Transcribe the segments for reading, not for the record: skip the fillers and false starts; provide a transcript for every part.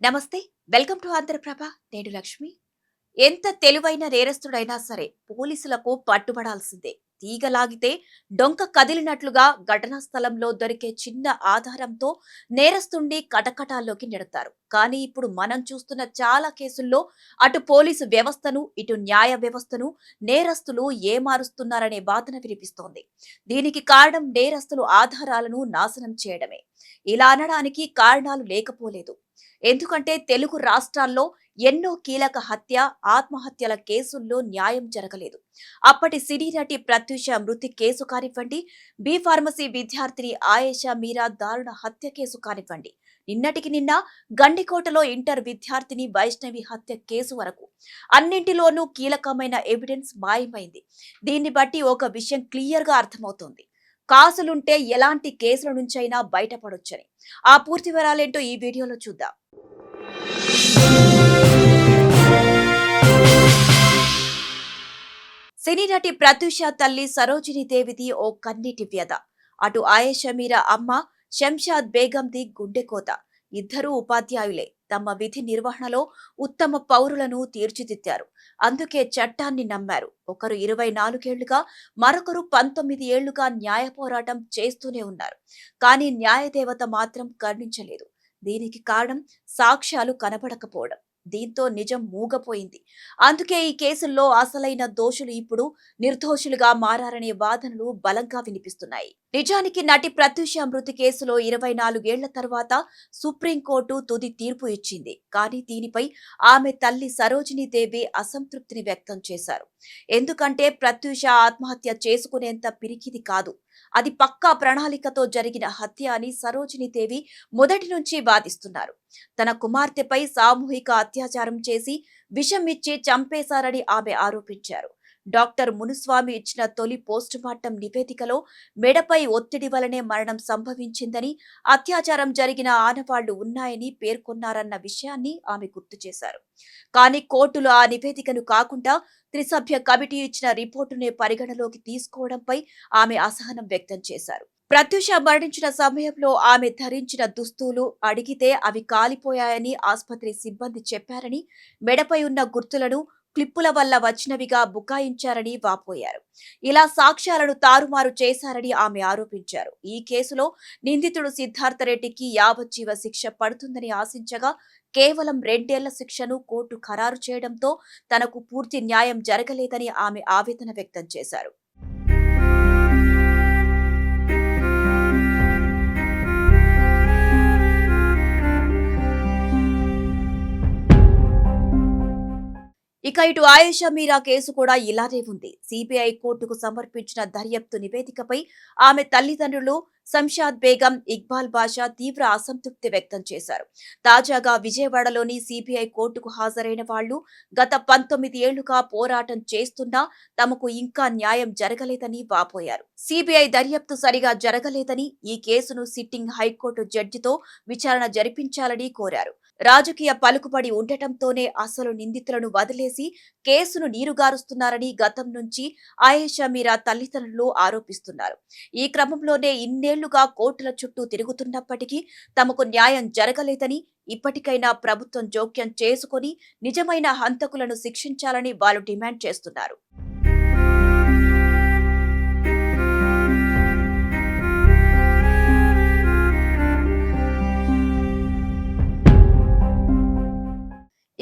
నమస్తే. Welcome to Andhraprabha. నేను లక్ష్మి. ఎంత తెలివైన నేరస్తుడైనా సరే పోలీసులకు పట్టుబడాల్సిందే. తీగ లాగితే డొంక కదిలినట్లుగా ఘటనా స్థలంలో దొరికే చిన్న ఆధారంతో నేరస్తుణ్ణి కటకటాల్లోకి నెడతారు. కానీ ఇప్పుడు మనం చూస్తున్న చాలా కేసుల్లో అటు పోలీసు వ్యవస్థను, ఇటు న్యాయ వ్యవస్థను నేరస్తులు ఏమారుస్తున్నారనే వాదన వినిపిస్తోంది. దీనికి కారణం నేరస్తులు ఆధారాలను నాశనం చేయడమే. ఇలా అనడానికి కారణాలు లేకపోలేదు. ఎందుకంటే తెలుగు రాష్ట్రాల్లో ఎన్నో కీలక హత్య, ఆత్మహత్యల కేసుల్లో న్యాయం జరగలేదు. అప్పటి సినీ నటి ప్రత్యూష మృతి కేసు కానివ్వండి, బి ఫార్మసీ విద్యార్థిని ఆయేషా మీరా దారుణ హత్య కేసు కానివ్వండి, నిన్నటికి నిన్న గండికోటలో ఇంటర్ విద్యార్థిని వైష్ణవి హత్య కేసు వరకు అన్నింటిలోనూ కీలకమైన ఎవిడెన్స్ మాయమైంది. దీన్ని బట్టి ఒక విషయం క్లియర్ గా అర్థమవుతోంది. కాసులుంటే ఎలాంటి కేసుల నుంచైనా బయటపడొచ్చని. ఆ పూర్తి వివరాలేంటో ఈ వీడియోలో చూద్దాం. సినీ నటి ప్రత్యూష తల్లి సరోజిని దేవిది ఓ కన్నీటి వ్యధ. అటు ఆయేషా మీరా అమ్మ శంషాద్ బేగంది గుండెకోత. ఇద్దరూ ఉపాధ్యాయులే. తమ విధి నిర్వహణలో ఉత్తమ పౌరులను తీర్చిదిద్దారు. అందుకే చట్టాన్ని నమ్మారు. ఒకరు 24 ఏళ్లుగా, మరొకరు 19 ఏళ్లుగా న్యాయ పోరాటం చేస్తూనే ఉన్నారు. కానీ న్యాయదేవత మాత్రం కరుణించలేదు. దీనికి కారణం సాక్ష్యాలు కనబడకపోవడం. దీంతో నిజం మూగపోయింది. అందుకే ఈ కేసుల్లో అసలైన దోషులు ఇప్పుడు నిర్దోషులుగా మారారనే వాదనలు బలంగా వినిపిస్తున్నాయి. నిజానికి నటి ప్రత్యూష మృతి కేసులో 24 ఏళ్ల తర్వాత సుప్రీంకోర్టు తుది తీర్పు ఇచ్చింది. కానీ దీనిపై ఆమె తల్లి సరోజిని దేవి అసంతృప్తిని వ్యక్తం చేశారు. ఎందుకంటే ప్రత్యూష ఆత్మహత్య చేసుకునేంత పిరికిది కాదు. అది పక్కా ప్రణాళికతో జరిగిన హత్య అని సరోజిని దేవి మొదటి నుంచి వాదిస్తున్నారు. తన కుమార్తెపై సామూహిక అత్యాచారం చేసి విషం ఇచ్చి చంపేశారని ఆమె ఆరోపించారు. డాక్టర్ మునుస్వామి ఇచ్చిన తొలి పోస్టుమార్టం నివేదికలో మెడపై ఒత్తిడి వలనే మరణం సంభవించిందని, అత్యాచారం జరిగిన ఆనవాళ్లు ఉన్నాయని పేర్కొన్నారన్న విషయాన్ని ఆమె గుర్తు చేశారు. కానీ కోర్టులు ఆ నివేదికను కాకుండా త్రిసభ్య కమిటీ ఇచ్చిన రిపోర్టునే పరిగణలోకి తీసుకోవడంపై ఆమె అసహనం వ్యక్తం చేశారు. ప్రత్యూష మరణించిన సమయంలో ఆమె ధరించిన దుస్తులు అడిగితే అవి కాలిపోయాయని ఆస్పత్రి సిబ్బంది చెప్పారని, మెడపై ఉన్న గుర్తులను క్లిప్పుల వల్ల వచ్చినవిగా బుకాయించారని వాపోయారు. ఇలా సాక్ష్యాలను తారుమారు చేశారని ఆమె ఆరోపించారు. ఈ కేసులో నిందితుడు సిద్ధార్థ రెడ్డికి యావజ్జీవ శిక్ష పడుతుందని ఆశించగా కేవలం 2 ఏళ్ల శిక్షను కోర్టు ఖరారు చేయడంతో తనకు పూర్తి న్యాయం జరగలేదని ఆమె ఆవేదన వ్యక్తం చేశారు. ఇక ఇటు ఆయేషా మీరా కేసు కూడా ఇలానే ఉంది. సిబిఐ కోర్టుకు సమర్పించిన దర్యాప్తు నివేదికపై ఆమె తల్లిదండ్రులు శంషాద్ బేగం, ఇక్బాల్ బాషా తీవ్ర అసంతృప్తి వ్యక్తం చేశారు. తాజాగా విజయవాడలోని సిబిఐ కోర్టుకు హాజరైన వాళ్లు గత 19 ఏళ్లుగా పోరాటం చేస్తున్నా తమకు ఇంకా న్యాయం జరగలేదని వాపోయారు. సిబిఐ దర్యాప్తు సరిగా జరగలేదని, ఈ కేసును సిట్టింగ్ హైకోర్టు జడ్జితో విచారణ జరిపించాలని కోరారు. రాజకీయ పలుకుబడి ఉండటంతోనే అసలు నిందితులను వదిలేసి కేసును నీరుగారుస్తున్నారని గతం నుంచి ఆయేషా మీరా తల్లిదండ్రులు ఆరోపిస్తున్నారు. ఈ క్రమంలోనే ఇన్నేళ్లుగా కోర్టుల చుట్టూ తిరుగుతున్నప్పటికీ తమకు న్యాయం జరగలేదని, ఇప్పటికైనా ప్రభుత్వం జోక్యం చేసుకుని నిజమైన హంతకులను శిక్షించాలని వారు డిమాండ్ చేస్తున్నారు.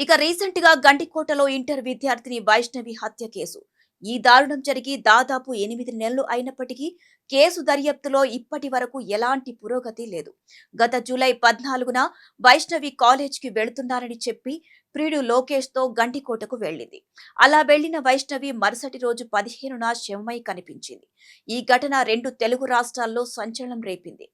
ఇక రీసెంట్ గా గండికోటలో ఇంటర్ విద్యార్థిని వైష్ణవి హత్య కేసు. ఈ దారుణం జరిగి దాదాపు 8 నెలలు అయినప్పటికీ కేసు దర్యాప్తులో ఇప్పటి వరకు ఎలాంటి పురోగతి లేదు. గత జూలై 14న వైష్ణవి కాలేజ్కి వెళుతున్నారని చెప్పి ప్రియుడు లోకేష్ తో గండికోటకు వెళ్లింది. అలా వెళ్లిన వైష్ణవి మరుసటి రోజు 15న శవమై కనిపించింది. ఈ ఘటన 2 తెలుగు రాష్ట్రాల్లో సంచలనం రేపింది.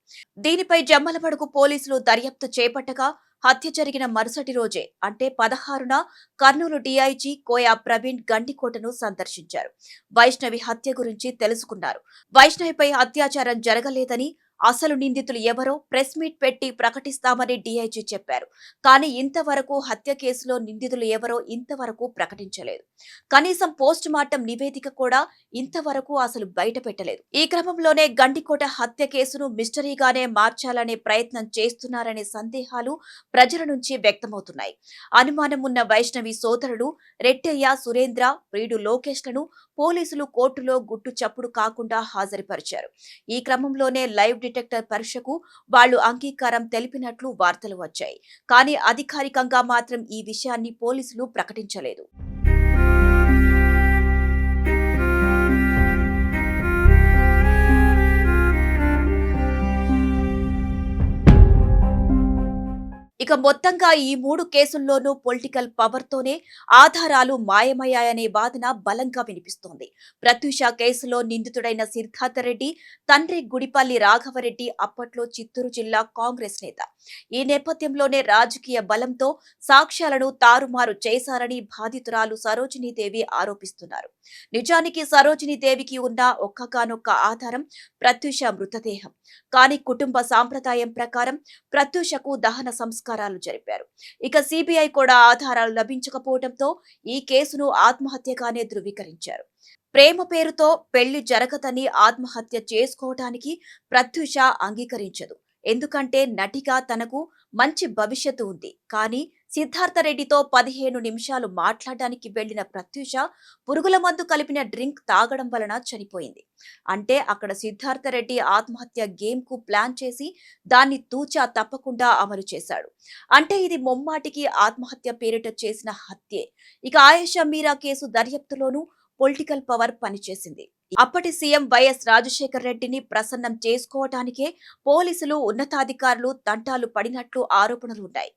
దీనిపై జమ్మలమడుగు పోలీసులు దర్యాప్తు చేపట్టగా హత్య జరిగిన మరుసటి రోజే అంటే 16న కర్నూలు డీఐజీ కోయా ప్రవీణ్ గండికోటను సందర్శించారు. వైష్ణవి హత్య గురించి తెలుసుకున్నారు. వైష్ణవిపై అత్యాచారం జరగలేదని, అసలు నిందితులు ఎవరో ప్రెస్ మీట్ పెట్టి ప్రకటిస్తామని డీఐజీ చెప్పారు. కానీ ఇంతవరకు హత్య కేసులో నిందితులు ఎవరో ఇంతవరకు ప్రకటించలేదు. కనీసం పోస్ట్ మార్టం నివేదిక కూడా ఇంతవరకు అసలు బయట పెట్టలేదు. ఈ క్రమంలోనే గండికోట హత్య కేసును మిస్టరీగానే మార్చాలనే ప్రయత్నం చేస్తున్నారనే సందేహాలు ప్రజల నుంచి వ్యక్తమవుతున్నాయి. అనుమానం ఉన్న వైష్ణవి సోదరుడు రెడ్డయ్య, సురేంద్ర, ప్రియుడు లోకేష్లను పోలీసులు కోర్టులో గుట్టు చప్పుడు కాకుండా హాజరుపరిచారు. ఈ క్రమంలోనే లైవ్ డిటెక్టర్ పరీక్షకు వాళ్లు అంగీకారం తెలిపినట్లు వార్తలు వచ్చాయి. కానీ అధికారికంగా మాత్రం ఈ విషయాన్ని పోలీసులు ప్రకటించలేదు. ఇక మొత్తంగా ఈ 3 కేసుల్లోనూ పొలిటికల్ పవర్తోనే ఆధారాలు మాయమయ్యాయనే వాదన బలంగా వినిపిస్తోంది. ప్రత్యూష కేసులో నిందితుడైన సిద్ధార్థ రెడ్డి తండ్రి గుడిపల్లి రాఘవరెడ్డి అప్పట్లో చిత్తూరు జిల్లా కాంగ్రెస్ నేత. ఈ నేపథ్యంలోనే రాజకీయ బలంతో సాక్ష్యాలను తారుమారు చేశారని బాధితురాలు సరోజినీదేవి ఆరోపిస్తున్నారు. నిజానికి సరోజినీదేవికి ఉన్న ఒక్కగానొక్క ఆధారం ప్రత్యూష మృతదేహం. కానీ కుటుంబ సాంప్రదాయం ప్రకారం ప్రత్యూషకు దహన సంస్కారాలు జరిపారు. ఇక సిబిఐ కూడా ఆధారాలు లభించకపోవడంతో ఈ కేసును ఆత్మహత్యగానే ధృవీకరించారు. ప్రేమ పేరుతో పెళ్లి జరగదని ఆత్మహత్య చేసుకోవటానికి ప్రత్యూష అంగీకరించదు. ఎందుకంటే నటిగా తనకు మంచి భవిష్యత్తు ఉంది. కానీ సిద్ధార్థ రెడ్డితో 15 నిమిషాలు మాట్లాడడానికి వెళ్లిన ప్రత్యూష పురుగుల మందు కలిపిన డ్రింక్ తాగడం వలన చనిపోయింది. అంటే అక్కడ సిద్ధార్థ రెడ్డి ఆత్మహత్య గేమ్ కు ప్లాన్ చేసి దాన్ని తూచా తప్పకుండా అమలు చేశాడు. అంటే ఇది ముమ్మాటికి ఆత్మహత్య పేరిట చేసిన హత్యే. ఇక ఆయేషా మీరా కేసు దర్యాప్తులోనూ పొలిటికల్ పవర్ పనిచేసింది. అప్పటి సీఎం వైఎస్ రాజశేఖర్ రెడ్డిని ప్రసన్నం చేసుకోవటానికే పోలీసులు, ఉన్నతాధికారులు తంటాలు పడినట్లు ఆరోపణలున్నాయి.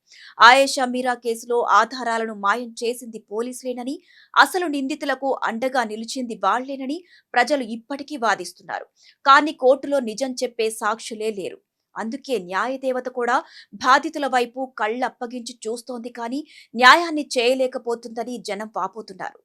ఆయేషా మీరా కేసులో ఆధారాలను మాయం చేసింది పోలీసులేనని, అసలు నిందితులకు అండగా నిలిచింది వాళ్లేనని ప్రజలు ఇప్పటికీ వాదిస్తున్నారు. కానీ కోర్టులో నిజం చెప్పే సాక్షులే లేరు. అందుకే న్యాయదేవత కూడా బాధితుల వైపు కళ్ళప్పగించి చూస్తోంది కానీ న్యాయాన్ని చేయలేకపోతుందని జనం వాపోతున్నారు.